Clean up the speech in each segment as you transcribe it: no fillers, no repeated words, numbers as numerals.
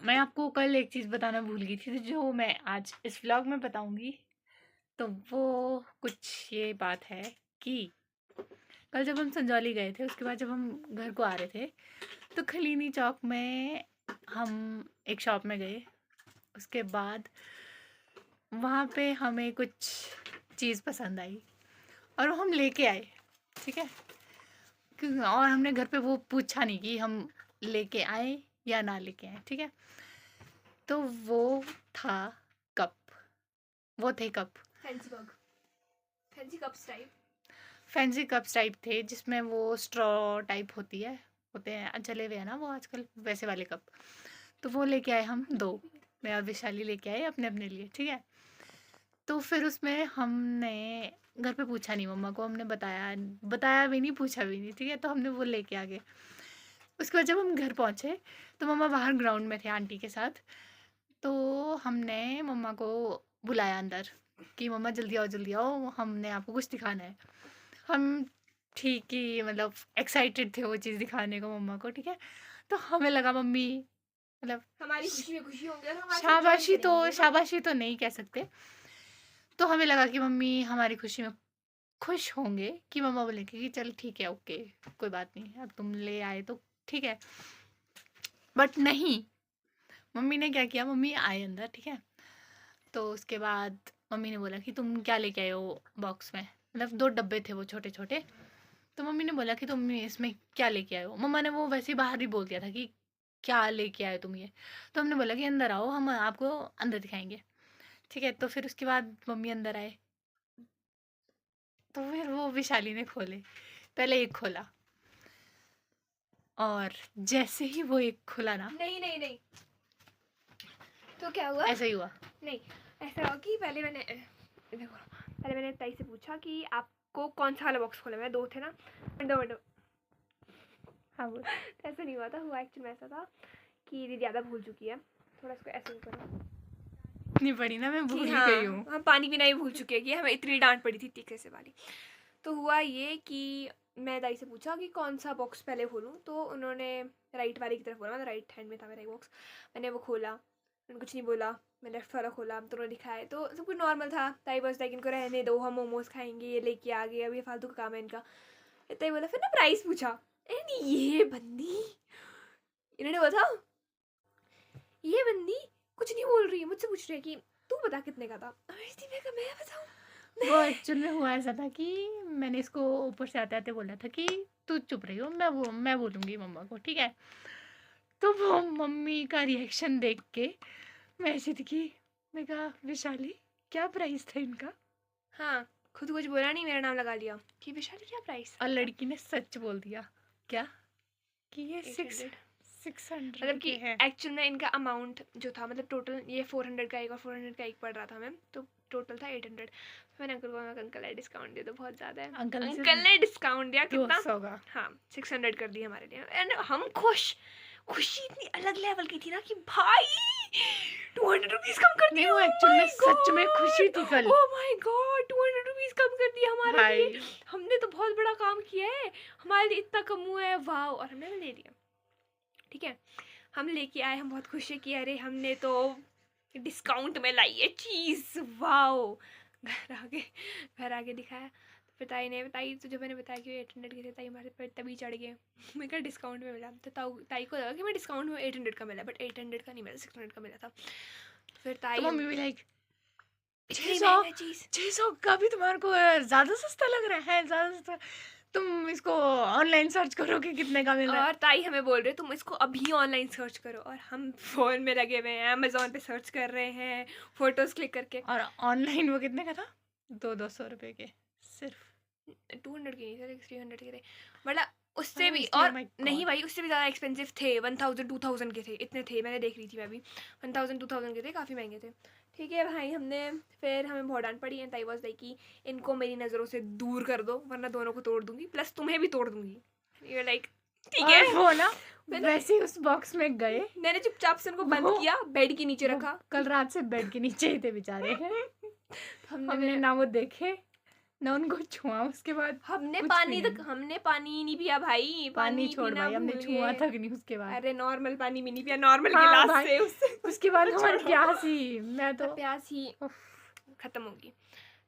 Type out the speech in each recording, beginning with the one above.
मैं आपको कल एक चीज़ बताना भूल गई थी, तो जो मैं आज इस व्लॉग में बताऊंगी, तो वो कुछ ये बात है कि कल जब हम संजौली गए थे, उसके बाद जब हम घर को आ रहे थे, तो खलीनी चौक में हम एक शॉप में गए। उसके बाद वहाँ पे हमें कुछ चीज़ पसंद आई और वो हम लेके आए, ठीक है। और हमने घर पे वो पूछा नहीं कि हम लेके आए या ना लेके आए, ठीक है। तो वो था कप, वो थे cup, fancy cups type. Fancy cups type थे, जिसमें वो स्ट्रॉ टाइप होते हैं, चले हुए हैं ना वो आजकल, वैसे वाले कप। तो वो लेके आए हम दो, मैं और विशाली लेके आए अपने अपने लिए, ठीक है। तो फिर उसमें हमने घर पे पूछा नहीं, मम्मा को हमने बताया भी नहीं, पूछा भी नहीं, ठीक है। तो हमने वो लेके आ गए। उसके बाद जब हम घर पहुँचे, तो मम्मा बाहर ग्राउंड में थे आंटी के साथ। तो हमने मम्मा को बुलाया अंदर कि मम्मा जल्दी आओ, हमने आपको कुछ दिखाना है। हम ठीक ही मतलब एक्साइटेड थे वो चीज़ दिखाने को मम्मा को, ठीक है। तो हमें लगा मम्मी मतलब हमारी खुशी में खुशी होंगे और हमारे साथ join शाबाशी तो करेंगे, है ना? शाबाशी तो नहीं कह सकते। तो हमें लगा कि मम्मी हमारी खुशी में खुश होंगे, कि मम्मा बोलेंगे कि चल ठीक है, ओके, कोई बात नहीं, अब तुम ले आए तो ठीक है। बट नहीं, मम्मी ने क्या किया, मम्मी आए अंदर, ठीक है। तो उसके बाद मम्मी ने बोला कि तुम क्या लेके आए हो बॉक्स में, मतलब दो डब्बे थे वो छोटे छोटे। तो मम्मी ने बोला कि तुम इसमें क्या लेके आए हो। मम्मा ने वो वैसे ही बाहर ही बोल दिया था कि क्या लेके आए तुम ये। तो हमने बोला कि अंदर आओ, हम आपको अंदर दिखाएंगे, ठीक है। तो फिर उसके बाद मम्मी अंदर आए, तो फिर वो विशाली ने खोले, पहले एक खोला, और जैसे ही वो एक खुला ना, नहीं। तो क्या हुआ? ऐसा ही हुआ। नहीं, ऐसा हुआ कि पहले मैंने ताई से पूछा कि आपको कौन सा वाला बॉक्स खोला। मैं दो थे ना, विंडो। हाँ बोल। ऐसा नहीं हुआ था, हुआ एक्चुअली में ऐसा था कि दीदी ज़्यादा भूल चुकी है। थोड़ा इसको ऐसे करो इतनी बड़ी ना, मैं भूल कि ही गई हूँ। हम पानी पीना ही भूल चुके हैं कि हमें इतनी डांट पड़ी थी तीखे से वाली। तो हुआ ये कि मैं दाई से पूछा कि कौन सा बॉक्स पहले खोलूँ, तो उन्होंने राइट वाली की तरफ बोला, मतलब राइट हैंड में था मेरा बॉक्स। मैंने वो खोला, उन्होंने कुछ नहीं बोला। मैं लेफ्ट वाला खोला, तो उन्होंने दिखाया, तो सब कुछ नॉर्मल था। ताई बस लाइक इनको रहने दो, हम मोमोज खाएंगे, ये लेके आ गए, अब ये फालतू का काम है इनका। इतना ही बोला। फिर ना प्राइस पूछा, ये बंदी, इन्होंने बोला ये बंदी कुछ नहीं बोल रही है, मुझसे पूछ रही है कि तू बता कितने का था। मैं बताऊँ? वो एक्चुअल में हुआ ऐसा था कि मैंने इसको ऊपर से आते आते बोला था कि तू चुप रही हो, मैं बोलूँगी मम्मा को, ठीक है। तो वो मम्मी का रिएक्शन देख के मैं ऐसी थी कि मैं कहा विशाली क्या प्राइस था इनका। हाँ, खुद कुछ बोला नहीं, मेरा नाम लगा लिया कि विशाली क्या प्राइस। और लड़की ने सच बोल दिया, क्या कि ये 800, 600 मतलब कि के हैं। एक्चुअल में इनका अमाउंट जो था, मतलब टोटल ये 400 का एक और 400 का एक पड़ रहा था मैम, तो टोटल था 800। मैंने अंकल को कहा, अंकल है डिस्काउंट दे दो, बहुत ज़्यादा है। अंकल ने अंकल ने डिस्काउंट दिया, कितना? 200 का। हाँ, 600 कर दिया हमारे लिए। एंड हम खुश, खुशी इतनी अलग लेवल की थी ना कि भाई 200 रुपीज़ कम कर नहीं, दिया। वो oh एक्चुअल में my सच में खुशी God! थी कल। oh my God! 200 रुपीज़ कम कर दिया हमारे लिए। भाई हमने तो बहुत बड़ा काम किया है, हमारे लिए इतना कम हुआ है, वाह। और हमने ले लिया, ठीक है। हम लेके आए, हम बहुत खुश है कि अरे हमने तो डिस्काउंट में लाई है चीज़, वाओ। घर आके दिखाया, तो फिर ताई तो जो मैंने बताया कि 800 के थे, ताई हमारे पर तभी चढ़ गए। मैं कहा डिस्काउंट में मिला, तो ताई को लगा कि मैं डिस्काउंट में 800 का मिला, बट 800 का नहीं मिला, 600 का मिला था। फिर तो ताई मम्मी भी लाइक इतनी 600, महंगा चीज़। 600 का भी तुम्हारे को ज्यादा सस्ता लग रहा है, ज्यादा सस्ता। तुम इसको ऑनलाइन सर्च करो कि कितने का मिल रहा है। और ताई हमें बोल रहे तुम इसको अभी ऑनलाइन सर्च करो, और हम फ़ोन में लगे हुए हैं, अमेज़ोन पे सर्च कर रहे हैं फ़ोटोज़ क्लिक करके। और ऑनलाइन वो कितने का था, 200 रुपए के सिर्फ। 200 के नहीं थे, 300 के थे, मतलब उससे भी। Oh और my नहीं God. भाई, उससे भी ज़्यादा एक्सपेंसिव थे, 1000 2000 के थे, इतने थे, मैंने देख रही थी मैं भी, 1000 2000 के थे, काफ़ी महंगे थे। ठीक है भाई, फिर हमें बहुत डांट पड़ी, एंड आई वाज लाइक कि इनको मेरी नज़रों से दूर कर दो, वरना दोनों को तोड़ दूंगी, प्लस तुम्हें भी तोड़ दूंगी। ये लाइक ठीक है। और वो ना मैंने वैसे ही उस बॉक्स में गए, मैंने चुपचाप से उनको बंद वो- किया, बेड के नीचे वो रखा। कल रात से बेड के नीचे ही थे बेचारे। हमने हमने ना वो देखे ना उनको छुआ, उसके बाद हमने कुछ पानी भी तक नहीं। हमने पानी ही नहीं पिया भाई, पानी छोड़ पीना भाई, हमने भूल छुआ गए। तक नहीं उसके बाद। अरे नॉर्मल पानी भी नहीं पिया, नॉर्मल हाँ गिलास भाई, से उससे उसके बाद तो हमारी छोड़ो। प्यास ही, मैं तो प्यास ही उफ, खत्म होगी।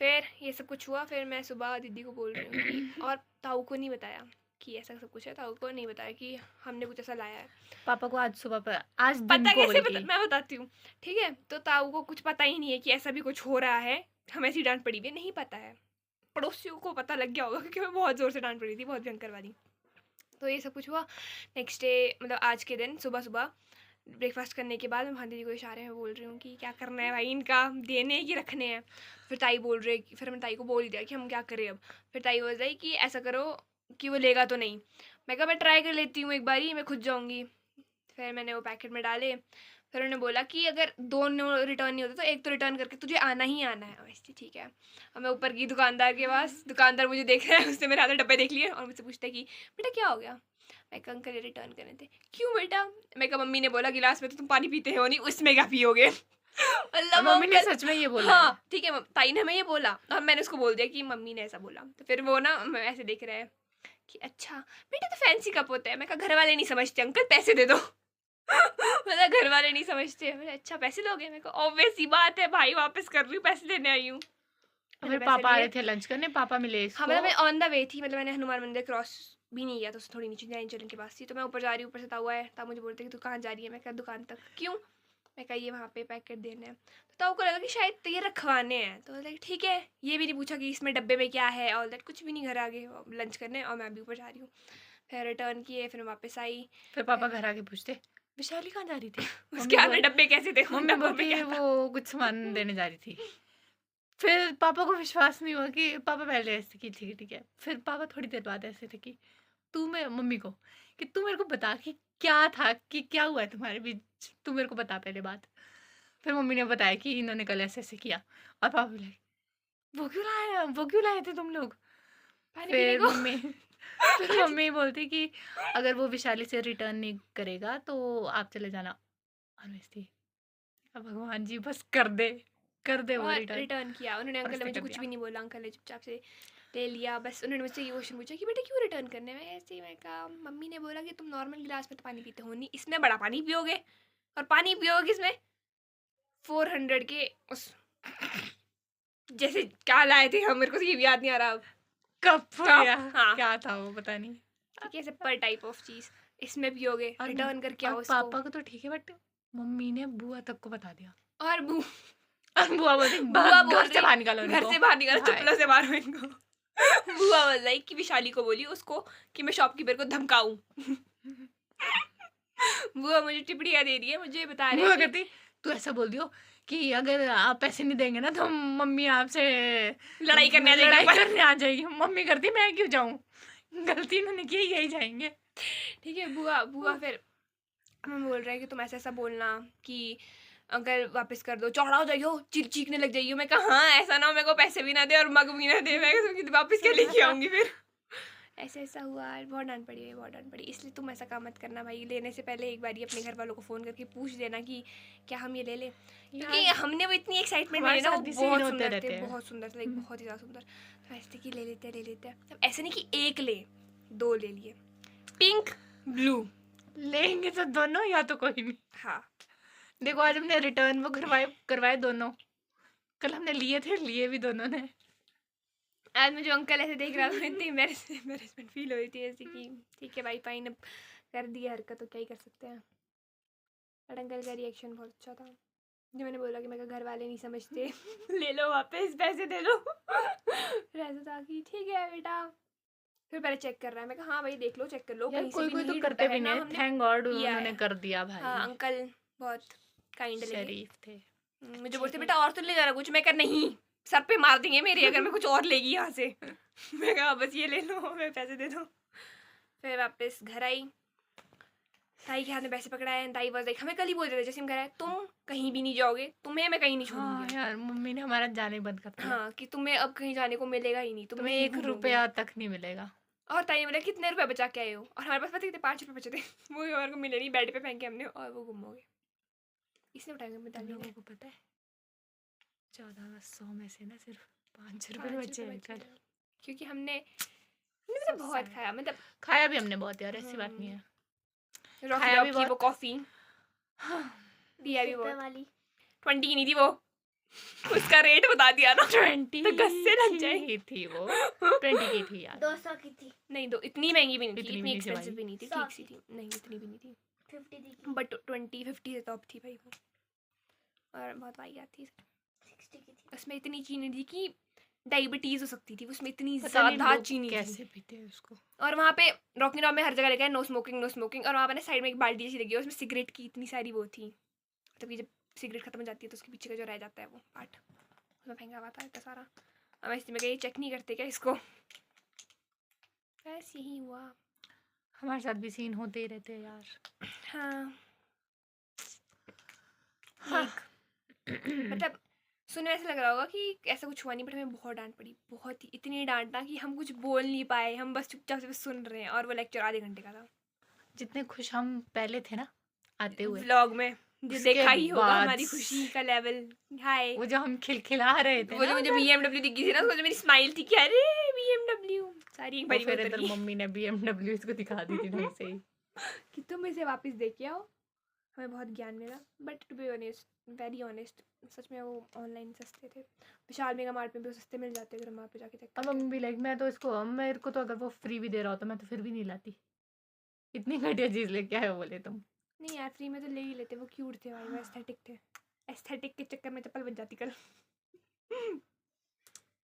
फिर ये सब कुछ हुआ, फिर मैं सुबह दीदी को बोल रही हूँ कि, और ताऊ को नहीं बताया कि ऐसा सब कुछ है, ताऊ को नहीं बताया कि हमने कुछ ऐसा लाया है। पापा को आज सुबह पर, आज दिन पता को कैसे बल्कि मैं बताती हूँ, ठीक है। तो ताऊ को कुछ पता ही नहीं है कि ऐसा भी कुछ हो रहा है, हमें ऐसी डांट पड़ी हुई है, नहीं पता है। पड़ोसियों को पता लग गया होगा क्योंकि मैं बहुत ज़ोर से डांट पड़ी थी, बहुत भयंकर वाली। तो ये सब कुछ हुआ। नेक्स्ट डे मतलब आज के दिन सुबह सुबह ब्रेकफास्ट करने के बाद मैं वहाँ दीदी को इशारे में बोल रही हूँ कि क्या करना है भाई, इनका देने कि रखने हैं। फिर ताई बोल रहे, फिर हमने ताई को बोल दिया कि हम क्या करें अब। फिर ताई बोल रही कि ऐसा करो कि वो लेगा तो नहीं। मैं कहा मैं ट्राई कर लेती हूँ एक बारी, मैं खुद जाऊँगी। फिर मैंने वो पैकेट में डाले। फिर उन्होंने बोला कि अगर दोनों रिटर्न नहीं होते तो एक तो रिटर्न करके तुझे आना ही आना है। वैसे ठीक है। अब मैं ऊपर की दुकानदार के पास, दुकानदार मुझे देख रहा है, उसने मेरे हाथ में डब्बे देख लिए और मुझसे पूछता है कि बेटा क्या हो गया। मैं कहा अंकल ये रिटर्न करने थे। क्यों बेटा। मैं कहा मम्मी ने बोला गिलास में तो तुम पानी पीते हो नहीं, उसमें क्या पियोगे। और मतलब वो मम्मी ने अंकल, सच में ये बोला है। हाँ ठीक है, ताई ने हमें ये बोला और मैंने उसको बोल दिया कि मम्मी ने ऐसा बोला। तो फिर वो ना ऐसे देख रहे हैं कि अच्छा बेटा तो फैंसी कप होता है। मैं कहा घर वाले नहीं समझते अंकल, पैसे दे दो। मतलब घर वाले नहीं समझते। मैंने अच्छा पैसे दोगे। मैं कहा ऑब्वियस सी बात है भाई, वापस कर रही हूँ, पैसे देने आई हूँ। और मैंने फिर पैसे पापा आ लिए। रहे थे लंच करने, पापा मिले हाँ इसको। मतलब मैं ऑन द वे थी, मतलब मैंने हनुमान मंदिर क्रॉस भी नहीं किया, तो उससे थोड़ी नीचे जैन चरण के पास थी। तो मैं ऊपर जा रही हूँ, ऊपर से ताऊ है, ताऊ मुझे बोलते कि तू कहाँ जा रही है। मैं कहा दुकान तक। क्यों। मैं कहा ये वहाँ पे पैकेट देने हैं। तो ताऊ को लगा कि शायद ये रखवाने हैं, तो लाइक ठीक है। ये भी नहीं पूछा कि इसमें डब्बे में क्या है ऑल दैट, कुछ भी नहीं। घर आ गए लंच करने और मैं भी ऊपर जा रही हूँ। फिर रिटर्न किए, फिर मैं वापस आई। फिर पापा घर आके पूछते विशाली कहाँ जा रही थी। उसके हाथ में डब्बे कैसे थे, मम्मी डब्बों में बोलती क्या था। वो कुछ सामान देने जा रही थी। फिर पापा को विश्वास नहीं हुआ कि पापा पहले ऐसे की ठीक है ठीक है। फिर पापा थोड़ी देर बाद ऐसे थे कि तू मैं मम्मी को कि तू मेरे को बता कि क्या था, कि क्या हुआ है तुम्हारे बीच, तू मेरे को बता पहले बात। फिर मम्मी ने बताया कि इन्होंने कल ऐसे ऐसे किया। और पापा बोले वो क्यों लाए थे तुम लोग। पानी पीने फिर को। मम्मी फिर मम्मी बोलती कि अगर वो विशाली से रिटर्न नहीं करेगा तो आप चले जाना। और मैं थी अब भगवान जी बस कर दे वो और रिटर्न। रिटर्न किया उन्होंने। और अंकल ने उसने मुझे कर कुछ दिया। भी नहीं बोला, अंकल ने चुपचाप से ले लिया। बस उन्होंने मुझसे ये क्वेश्चन पूछा कि बेटा क्यों रिटर्न करने में। ऐसे ही मैं कहा मम्मी ने बोला कि तुम नॉर्मल गिलास में तो पानी पीते हो नहीं, इसमें बड़ा पानी पियोगे। और पानी पियोगे इसमें 400 के उस जैसे क्या लाए थे हम, मेरे को तो ये भी याद नहीं आ रहा अब। कप या हाँ क्या था वो पता नहीं। ठीक है, ऐसे पर टाइप ऑफ चीज़ इसमें पियोगे, और रिटर्न करके और आओ इसको। पापा को तो ठीक है बट मम्मी ने बुआ तक को बता दिया। और और बुआ बोलती बुआ बोल घर से रही बाहर निकालो घर इनको। से बाहर निकालो, हाय। चप्पलों से मारो इनको। बुआ बोल रही कि विशाली को बोली उसको कि मैं शॉपकीपर को धमकाऊं। बुआ मुझे टिप्पणियां दे रही है, मुझे बता रहे बुआ हैं कि कहती तू ऐसा बोल दियो कि अगर आप पैसे नहीं देंगे ना तो मम्मी आपसे लड़ाई करने आ जाएगी लड़ाई ऊपर। करने आ जाएगी। मम्मी करती मैं क्यों जाऊं, गलती इन्होंने की यही जाएंगे। ठीक है, बुआ बुआ फिर हमें बोल रहे हैं कि तुम ऐसा ऐसा बोलना कि अगर वापस कर दो चौड़ा हो जाइयो, चीखने लग जाइयो। मैं कहा हाँ ऐसा ना हो मेरे को पैसे भी ना दे और मग भी ना दे, मैं वापस क्या लेके आऊंगी फिर। ऐसे ऐसा हुआ, बहुत डांट पड़ी है, बहुत डांट पड़ी। इसलिए तुम ऐसा काम मत करना भाई, लेने से पहले एक बार अपने घर वालों को फ़ोन करके पूछ देना कि क्या हम ये ले लें, क्योंकि हमने वो इतनी एक्साइटमेंट में हमारे ना, वो साथ भी बहुत सीन होते सुंदर रहते थे, हैं। बहुत सुंदर थे, लाइक बहुत ही ज़्यादा सुंदर। तो ऐसे कि ले लेते हैं। अब ऐसे नहीं कि एक ले, 2 ले लिए, पिंक ब्लू। लेंगे तो दोनों या तो कोई नहीं। हाँ देखो आज हमने रिटर्न वो करवाए दोनों। कल हमने लिए भी दोनों ने। आज मुझे अंकल ऐसे देख रहा था, इतनी एम्बैरेसमेंट फील हो रही थी ऐसे कि ठीक है भाई फाइन, अब कर दिया हरकत तो क्या ही कर सकते हैं। बट अंकल का रिएक्शन बहुत अच्छा था जब मैंने बोला कि मेरे घर वाले नहीं समझते। ले लो वापस पैसे दे दो। फिर ऐसा था कि ठीक है बेटा। फिर पहले चेक कर रहा है। मैं कहा हाँ भाई देख लो, चेक कर लो, यार कहीं से कोई भी कोई तो नहीं करते टूटा भी है ना, नहीं, हमने थैंक गॉड किया उन्होंने है। कर दिया भाई। हाँ अंकल बहुत काइंड लगे। शरीफ थे। मुझे बोलते बेटा और तो ले जाना कुछ। मैं कहा नहीं, सर पे मार देंगे मेरे अगर मैं कुछ और लेगी यहाँ से। मैं कहा बस ये ले लो, मैं पैसे दे दो। फिर वापस घर आई, ताई के हाथ में पैसे पकड़ाए। ताई वाज लाइक हमें कल ही बोल देते जैसे हम घर आए, तुम कहीं भी नहीं जाओगे, तुम्हें मैं कहीं नहीं हाँ छोड़ूंगी। यार मम्मी ने हमारा जाने बंद कर दिया। हाँ कि तुम्हें अब कहीं जाने को मिलेगा ही नहीं, तुम्हें यहीं 1 घूमोगे। रुपया तक नहीं मिलेगा। और ताई ने बोला कितने रुपए बचा के आए हो, और हमारे पास पता कितने 5 रुपए बचे थे। वो भी हमारे को मिले नहीं, बेड पे फेंके हमने और वो गुम हो गए। इसने उठाएंगे तुम मिताली लोगों ने। को पता है 1400 में से ना सिर्फ 5 रुपए 5 बचे रुपए हैं बचे कल। हैं। क्योंकि हमने मतलब So बहुत sad. खाया, मतलब खाया भी हमने बहुत यार, ऐसी बात नहीं है। रॉकी खाया डॉग भी की वो बहुत। कॉफी पिया भी बहुत। 20 की नहीं थी वो, उसका रेट बता दिया ना 20 तो गस्से लग जाए। की थी वो, 20 की थी यार। 200 की थी। नहीं, दो इतनी महंगी भी नहीं थी, इतनी भी इतनी नहीं थी एक्सपेंसिव भाई। भी नहीं थी, 100 ठीक सी की। थी। नहीं इतनी भी नहीं थी, 50 की। बट 20-50 से टॉप थी भाई वो, और बहुत वाहियात थी। 60 की थी। उसमें इतनी चीनी थी कि डायबिटीज हो सकती थी, उसमें इतनी पता नहीं ज्यादा लोग चीनी थी। कैसे पीते हैं उसको। और वहाँ पे रॉकी डॉग में हर जगह लिखा है नो स्मोकिंग नो स्मोकिंग, और वहाँ पे ना साइड में एक बाल्टी जैसी लगी है, उसमें सिगरेट की इतनी सारी वो थी, तभी जब सिगरेट खत्म हो जाती है तो उसके पीछे का जो रह जाता है वो पार्ट, उसमें फेंका हुआ था इतना सारा। अब इसमें मैं कहीं चेक नहीं करते क्या इसको, बस यही हुआ। हमारे साथ भी सीन होते ही रहते हैं यार। हाँ हाँ। मतलब सुनने में ऐसा लग रहा होगा कि ऐसा कुछ हुआ नहीं, बट हमें बहुत डांट पड़ी, बहुत ही, इतनी डांटा कि हम कुछ बोल नहीं पाए, हम बस चुपचाप से बस सुन रहे हैं, और वो लेक्चर आधे घंटे का था। जितने खुश हम पहले थे ना आते हुए, व्लॉग में जो उसके देखा ही होगा बाद हमारी खुशी का लेवल, हाय वो जो हम खिलखिला रहे थे वो ना जो मुझे उधर, BMW दिखी थी ना, उसमें जो मेरी स्माइल थी कि अरे BMW सारी एक वो बारी में फिर इधर उतरी मम्मी ने BMW इसको दिखा दी थी ढंग से ही। कि तुम इसे वापस देख के आओ, हमें बहुत ज्ञान मिला। But to be honest, very honest, सच में वो ऑनलाइन सस्ते थे, विशाल मेगा मार्ट में भी वो सस्ते मिल जाते अगर हम वहाँ पे जाके चेक अब करते। मम्मी भी लाइक, मैं तो इसको, मेरे को तो अगर वो फ्री भी दे रहा होता मैं तो फिर भी नहीं लाती, इतनी घटिया चीज लेके आए हो बोले तुम। नहीं यार फ्री में तो ले ही लेते, वो क्यूट थे भाई, वो एस्थेटिक थे, एस्थेटिक के चक्कर में चप्पल बच जाती कल।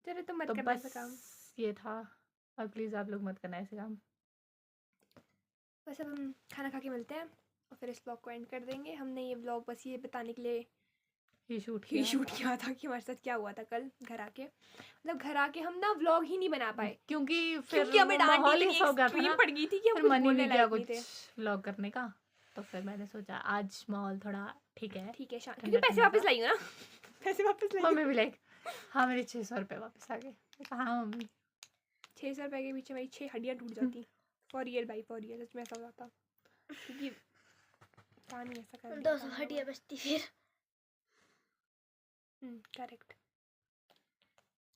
चलो तुम मत तो करना बस ऐसा काम। ये था, और प्लीज आप लोग मत करना ऐसे काम। बस अब हम खाना खा के मिलते हैं और फिर इस ब्लॉग को एंड कर देंगे। हमने ये ब्लॉग बस ये बताने के लिए ये शूट ही शूट किया था कि हमारे साथ क्या हुआ था कल घर आके, मतलब घर आके हम ना व्लॉग ही नहीं बना पाए क्योंकि फिर क्योंकि हमें डांट माहौल इतनी ऐसा हो गया था एक्सट्रीम ना, पड़ गई थी कि हम फिर कुछ मन ही बोलने नहीं किया लायक नहीं कुछ थे। व्लॉग करने का, तो फिर मैंने सोचा आज माहौल थोड़ा ठीक है। ठीक है ठंडा क्योंकि पैसे ठंडा वापस था। लाई ना पैसे वापस लाई। मम्मी भी लाइक, हाँ मेरे 600 रुपये वापस आ गए। मैं कहा, हाँ मम्मी। 600 रुपये के पीछे मेरी 6 हड्डियाँ टूट जाती, फॉर रियल भाई, फॉर रियल, सच में ऐसा हो जाता, क्योंकि काम ही ऐसा कर 200 हड्डियाँ बचती फिर। करेक्ट।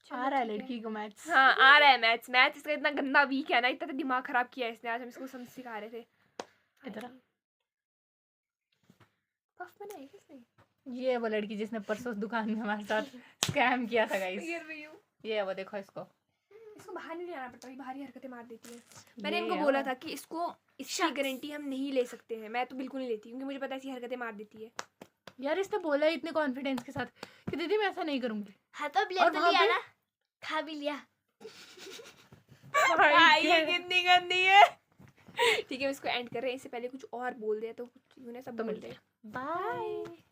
आ रहा है लड़की को मैथ्स। हाँ आ रहा है मैथ्स, मैथ्स इसका इतना गंदा वीक है ना, इतना तो दिमाग खराब किया है इसने, आज हम इसको समझ सिखा रहे थे। इधर आ। पफ बनाई किसने? ये वो लड़की जिसने परसों दुकान में हमारे साथ स्कैम किया था गाइस, Here we you. ये वो देखो इसको। इसको बाहर नहीं ले आना पड़ता, ये बाहर ही हरकतें मार देती है। मैंने ये इनको है बोला वो। था कि इसको इसकी गारंटी हम नहीं ले सकते हैं, मैं तो बिल्कुल नहीं लेती क्योंकि मुझे पता है ऐसी हरकतें मार देती है। यार इसने बोला है इतने कॉन्फिडेंस के साथ कि दीदी मैं ऐसा नहीं करूंगी। हाँ तो अब ले और तो वहाँ लिया पे- ना, खा भी लिया। भाई ये कितनी गंदी है। ठीक है इसको एंड कर रहे हैं, इससे पहले कुछ और बोल दिया तो कुछ सब तो बोल मिलते दे। हैं। बाय।